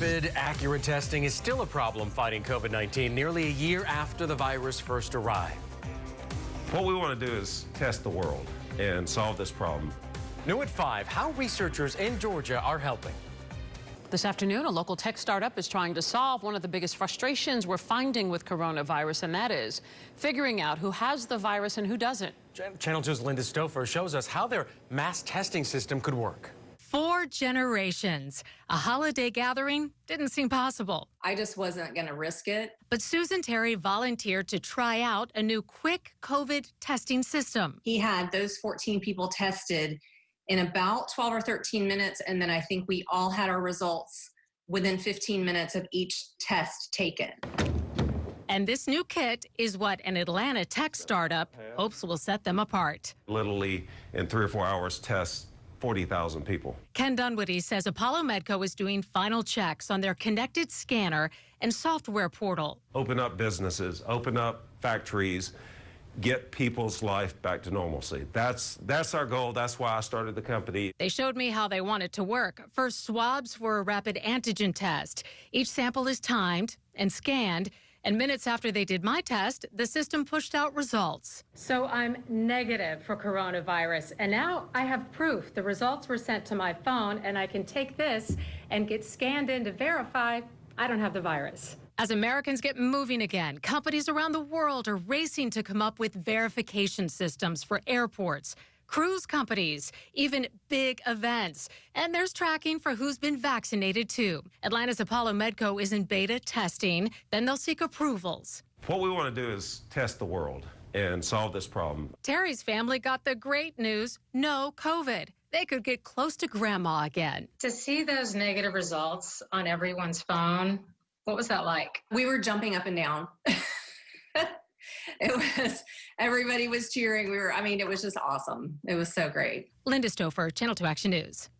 rapid, accurate testing is still a problem fighting COVID-19 nearly a year after the virus first arrived. What we want to do is test the world and solve this problem. New at 5, how researchers in Georgia are helping. This afternoon, a local tech startup is trying to solve one of the biggest frustrations we're finding with coronavirus, and that is figuring out who has the virus and who doesn't. Channel 2's Linda Stouffer shows us how their mass testing system could work. 4 generations. A holiday gathering didn't seem possible. I just wasn't going to risk it. But Susan Terry volunteered to try out a new quick COVID testing system. He had those 14 people tested in about 12 or 13 minutes, and then I think we all had our results within 15 minutes of each test taken. And this new kit is what an Atlanta tech startup hopes will set them apart. Literally, in 3 or 4 hours, test 40,000 people. Ken Dunwody says Apollo Medco is doing final checks on their connected scanner and software portal. Open up businesses, open up factories, get people's life back to normalcy. That's our goal. That's why I started the company. They showed me how they want it to work. First, swabs for a rapid antigen test. Each sample is timed and scanned. And minutes after they did my test, the system pushed out results. So I'm negative for coronavirus, and now I have proof. The results were sent to my phone, and I can take this and get scanned in to verify I don't have the virus. As Americans get moving again, companies around the world are racing to come up with verification systems for airports, cruise companies, even big events. And there's tracking for who's been vaccinated, too. Atlanta's Apollo Medco is in beta testing. Then they'll seek approvals. What we want to do is test the world and solve this problem. Terry's family got the great news: no COVID. They could get close to grandma again. To see those negative results on everyone's phone, what was that like? We were jumping up and down. Everybody was cheering. It was just awesome. It was so great. Linda Stouffer, Channel 2 Action News.